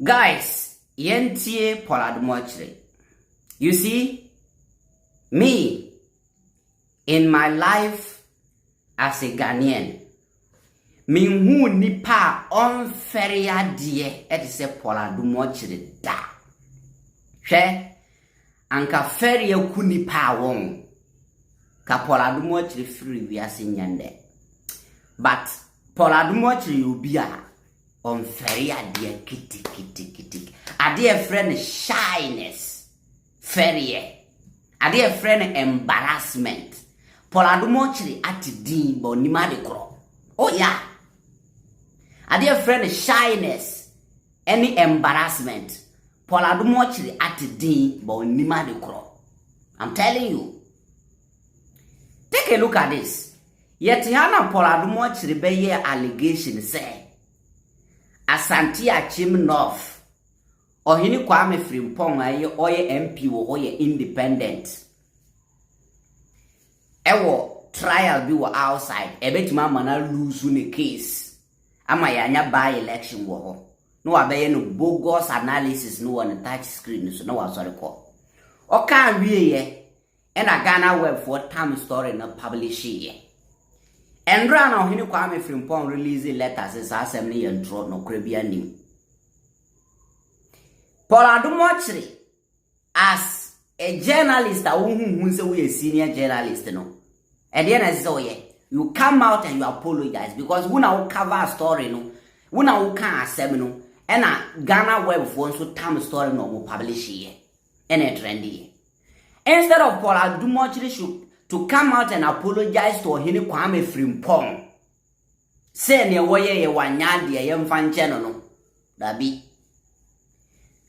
Guys, yentie Adom Otchere. You see, me, in my life as a Ghanaian, me who nipa unfair adie et se Adom Otchere da. She anka ferie ku nipa won ka Adom Otchere free wiase nyande. But Adom Otchere obi a unfair adie kiti. Adie friend shyness. Ferie. Adie friend embarrassment. Adom Otchere ati din bo nima de kro. Oh yeah. Adie friend shyness. Any embarrassment. Adom Otchere ati din bo nima de kro. I'm telling you. Take a look at this. Yet Hana Adom Otchere be ye allegation say Asante Achim North Ohini Kwame Frimpong aye oye MP wo oye independent. Ewo trial bi wo outside. Ebetima mana lose the case. Ama yanya by election wo ho. No abeye no bogus analysis no on the touch screen so no was sorry call. Oka wie ye and a Ghana web for time story no publish ye. And run on Ohini Kwame Frimpong release letters as assembly and draw no Caribbean name. Adom Otchere as a journalist who say we a senior journalist no. And then I say you come out and you apologize because we now cover a story no. We now can accept no. And a Ghana web for so time story no will publish here. And a trendy. Instead of Adom Otchere should to come out and apologize to Ohini Kwame Frimpong. Say ne woye ye wanyade ye mfanche no. Dabi.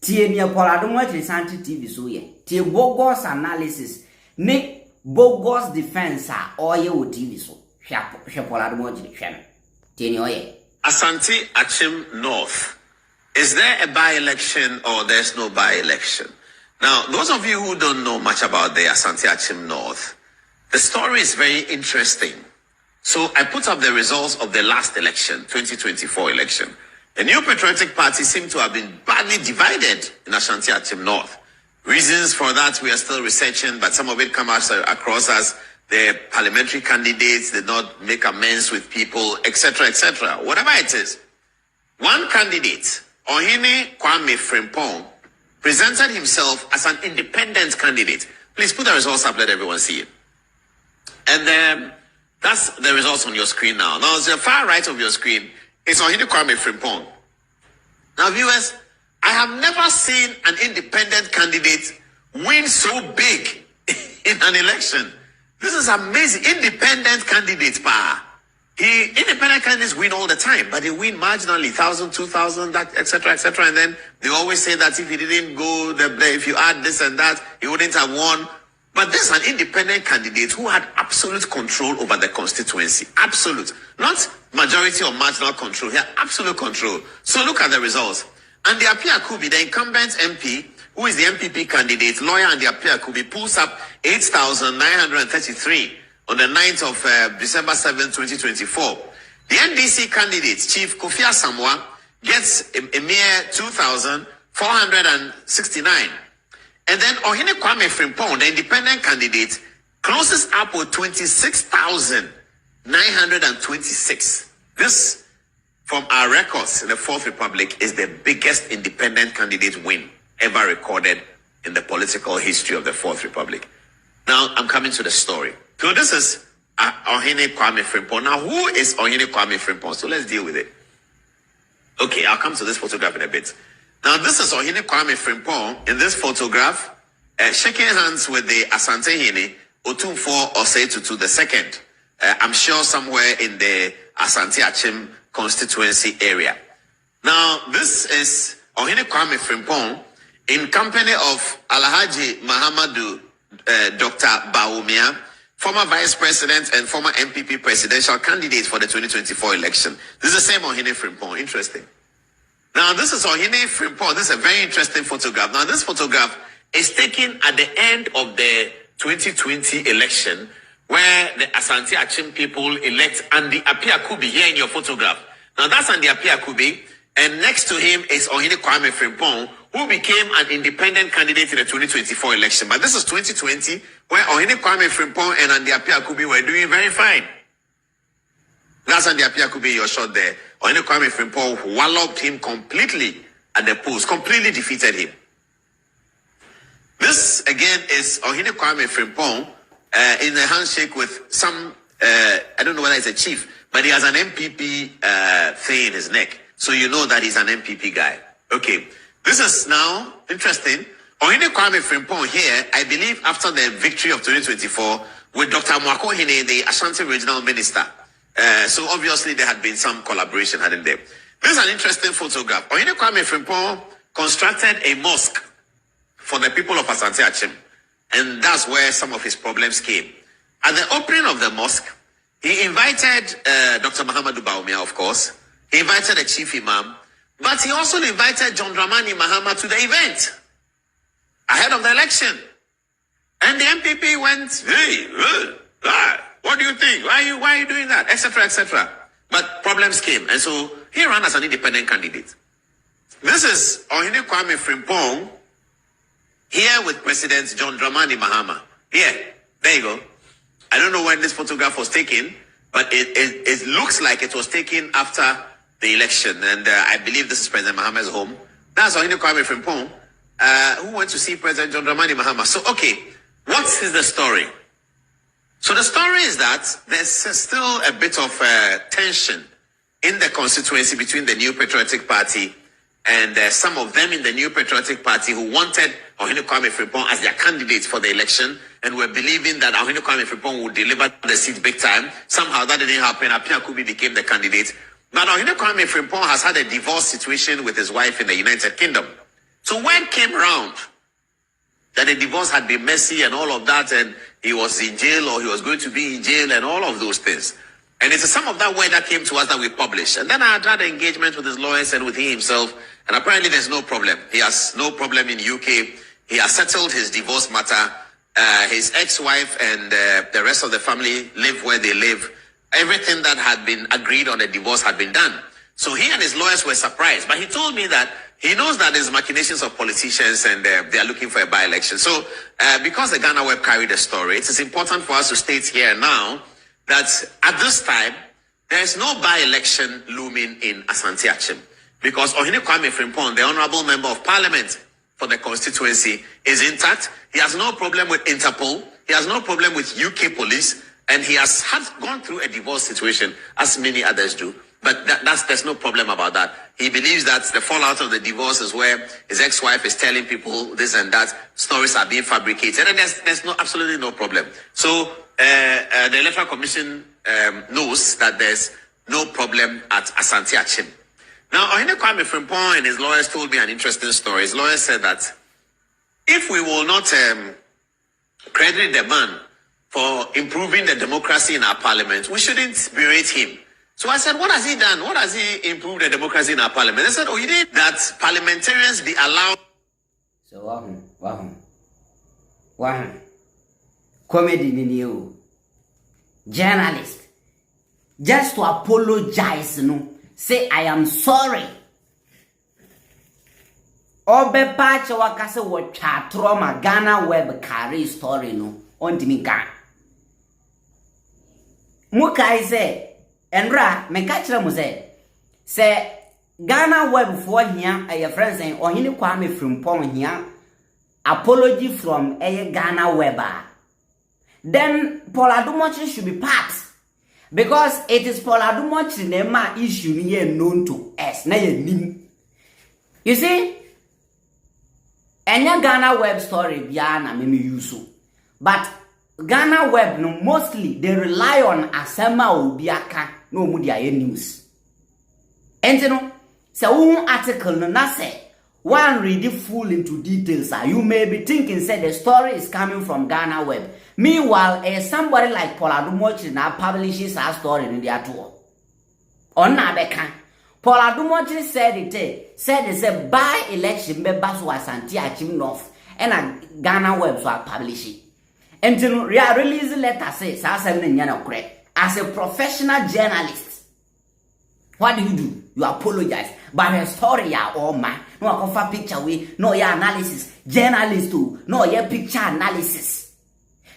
Tie mi Adom Otchere Santi TV so ye. Tie bogus analysis ne bogus defense or ye o TV so. Hwe Adom Otchere hwe. Tie ni oye. Asante Achim North. Is there a by-election or there's no by-election? Now, those of you who don't know much about the Asante Achim North, the story is very interesting. So I put up the results of the last election, 2024 election. The New Patriotic Party seemed to have been badly divided in Asante Achim North. Reasons for that we are still researching, but some of it come across as the parliamentary candidates did not make amends with people, etc., etc. Whatever it is. One candidate, Ohini Kwame Frimpong, presented himself as an independent candidate. Please put the results up, let everyone see it. And that's the results on your screen now. Now, the far right of your screen is Ohini Kwame Frimpong. Now, viewers, I have never seen an independent candidate win so big in an election. This is amazing. Independent candidates, independent candidates win all the time, but they win marginally, 1,000, 2,000, etc., etc. And then they always say that if he didn't go, if you add this and that, he wouldn't have won. But this is an independent candidate who had absolute control over the constituency. Absolute. Not majority or marginal control. He had absolute control. So look at the results. And the Apia Kubi, the incumbent MP, who is the MPP candidate, lawyer and the Apia Kubi, pulls up 8,933 on the 9th of December 7, 2024. The NDC candidate, Chief Kofi Asamoah, gets a mere 2,469. And then Ohini Kwame Frimpong, the independent candidate, closes up with 26,926. This, from our records in the Fourth Republic, is the biggest independent candidate win ever recorded in the political history of the Fourth Republic. Now, I'm coming to the story. So this is Ohini Kwame Frimpong. Now, who is Ohini Kwame Frimpong? So let's deal with it. Okay, I'll come to this photograph in a bit. Now, this is Ohini Kwame Frimpong in this photograph, shaking hands with the Asante Hene, Otumfo Osei-Tutu II. I'm sure somewhere in the Asante Achim constituency area. Now, this is Ohini Kwame Frimpong in company of Alhaji Mahamadou Dr. Bawumia, former vice president and former MPP presidential candidate for the 2024 election. This is the same Ohini Frimpong. Interesting. Now, this is Ohini Frimpong. This is a very interesting photograph. Now, this photograph is taken at the end of the 2020 election, where the Asante Achim people elect Andy Apia Kubi here in your photograph. Now, that's Andy Apia Kubi. And next to him is Ohene Kwame Frimpong, who became an independent candidate in the 2024 election. But this is 2020, where Ohene Kwame Frimpong and Andy Appiah Kubi were doing very fine. That's Andy Appiah Kubi, your shot there. Ohene Kwame Frimpong walloped him completely at the polls, completely defeated him. This, again, is Ohene Kwame Frimpong in a handshake with some, I don't know whether it's a chief, but he has an MPP thing in his neck. So you know that he's an MPP guy. Okay. This is now interesting. Ohene Kwame Frimpong here, I believe after the victory of 2024 with Dr. Mwako Hine, the Ashanti Regional Minister. So obviously there had been some collaboration, hadn't there? This is an interesting photograph. Ohene Kwame Frimpong constructed a mosque for the people of Asante Achim. And that's where some of his problems came. At the opening of the mosque, he invited Dr. Muhammadu Bawumia, of course. He invited the chief imam, but he also invited John Dramani Mahama to the event ahead of the election. And the MPP went, hey, what do you think? Why are you doing that? Etc., etc. But problems came. And so he ran as an independent candidate. This is Ohene Kwame Frimpong here with President John Dramani Mahama. Here, there you go. I don't know when this photograph was taken, but it looks like it was taken after the election, and I believe this is President Mahama's home. That's Ohene Kwame Frimpong, who went to see President John Dramani Mahama. So, okay, what is the story? So the story is that there's still a bit of tension in the constituency between the New Patriotic Party and some of them in the New Patriotic Party who wanted Ohene Kwame Frimpong as their candidate for the election and were believing that Ohene Kwame Frimpong would deliver the seat big time. Somehow that didn't happen. Appiah Kubi became the candidate. But Ohene Kwame Frimpong has had a divorce situation with his wife in the United Kingdom. So word came around that the divorce had been messy and all of that, and he was in jail or he was going to be in jail and all of those things. And it's some of that word that came to us that we published. And then I had an engagement with his lawyers and with him himself, and apparently there's no problem. He has no problem in UK. He has settled his divorce matter. His ex-wife and the rest of the family live where they live. Everything that had been agreed on the divorce had been done. So he and his lawyers were surprised. But he told me that he knows that there's machinations of politicians and they are looking for a by-election. So because the Ghana Web carried the story, it is important for us to state here now that at this time, there is no by-election looming in Asante Achim. Because Ohene Kwame Frimpong, the Honorable Member of Parliament for the constituency, is intact. He has no problem with Interpol. He has no problem with UK police. And he has gone through a divorce situation, as many others do. But there's no problem about that. He believes that the fallout of the divorce is where his ex-wife is telling people this and that. Stories are being fabricated. And there's absolutely no problem. So the Electoral Commission knows that there's no problem at Asante Achim. Now, Ohene Kwame Frimpong and his lawyers told me an interesting story. His lawyers said that if we will not credit the man for improving the democracy in our parliament, we shouldn't berate him. So I said, what has he done? What has he improved the democracy in our parliament? They said, he did that parliamentarians be allowed. So, comedy in you, journalist, just to apologize, say I am sorry. Obe patch wakase wo trauma Ghana Web carry story on Timika. Mukai say, Enra, me kachira mu say Ghana Web for here, a friend saying, Ohene Kwame Frimpong here, apology from a Ghana Webber. Then Adom Otchere should be part. Because it is Adom Otchere nema issue here known to us. You see, any Ghana Web story biana mimi yusu. But Ghana Web no mostly they rely on asema obiaka no mu dia news. Enti no se one article no na say one read full into details. You may be thinking say the story is coming from Ghana Web. Meanwhile, somebody like Adom Otchere now publishes a story in their tour. On na beka Adom Otchere said it by election members who are Asante Achim North and a Ghana Web so publish it. And to release letter say as a professional journalist, what do you do? you apologize. But the story ya all man, no akofa picture we, no ya analysis, journalist too, no ya picture analysis.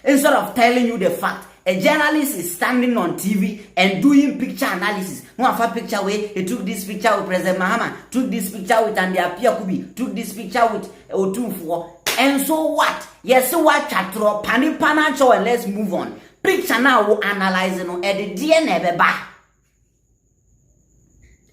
Instead of telling you the fact, a journalist is standing on TV and doing picture analysis. No afa picture we, he took this picture with President Mahama, took this picture with Andy Apiakubi, took this picture with Otunfo. And so what? Yes, so what chatro, panipanacho, and let's move on. Picture now will analyze no at the DNA beba.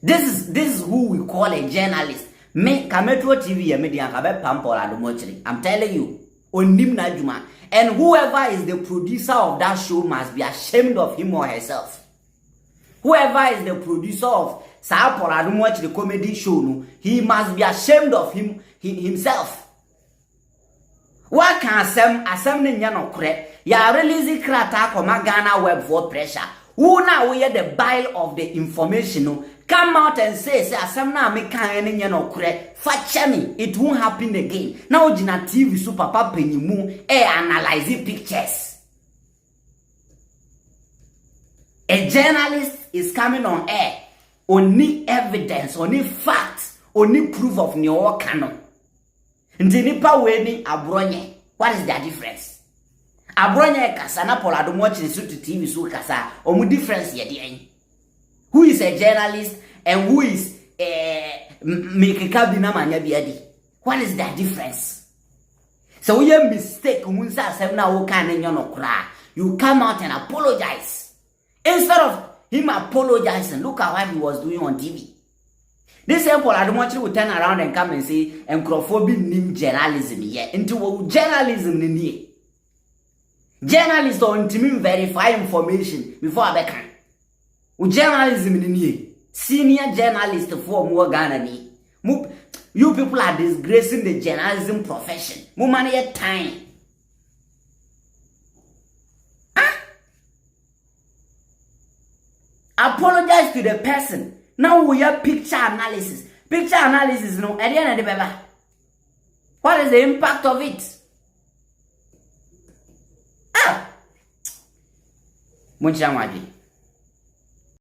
This is who we call a journalist. Me Kametro TV media kabe pampo Adom Otchere. I'm telling you, onim na juma. And whoever is the producer of that show must be ashamed of him or herself. Whoever is the producer of Adom Otchere comedy show, no, he must be ashamed of himself. What can asem ne nya no kre? Ya release krata koma Ghana web for pressure. Who now we the bile of the information, no? Come out and say asem na me kan ne nya no kre. Fache me, it won't happen again. Now Gina TV so papa penyimu analyze pictures. A journalist is coming on air. Only evidence, only facts, only proof of new canon. Ndinipa weni abronye. What is their difference? Abronye kasa na Adom Otchere so to TV so kasa. Omu difference ye di. Who is a journalist and who is mekeka bina manya biadi? What is their difference? So we a mistake munsa asem na wo kan enyo no kra. You come out and apologize. Instead of him apologizing, look at what he was doing on TV. This same Adom Otchere will turn around and come and say, "Encrophobia nim journalism here." Into journalism ni. Journalists don't even verify information before I can. Journalism ni. Senior journalist for more Ghana ni. You people are disgracing the journalism profession. More money at time. Apologize to the person. Now we have picture analysis. Picture analysis, no, at the end of the paper. What is the impact of it? Munchamaji.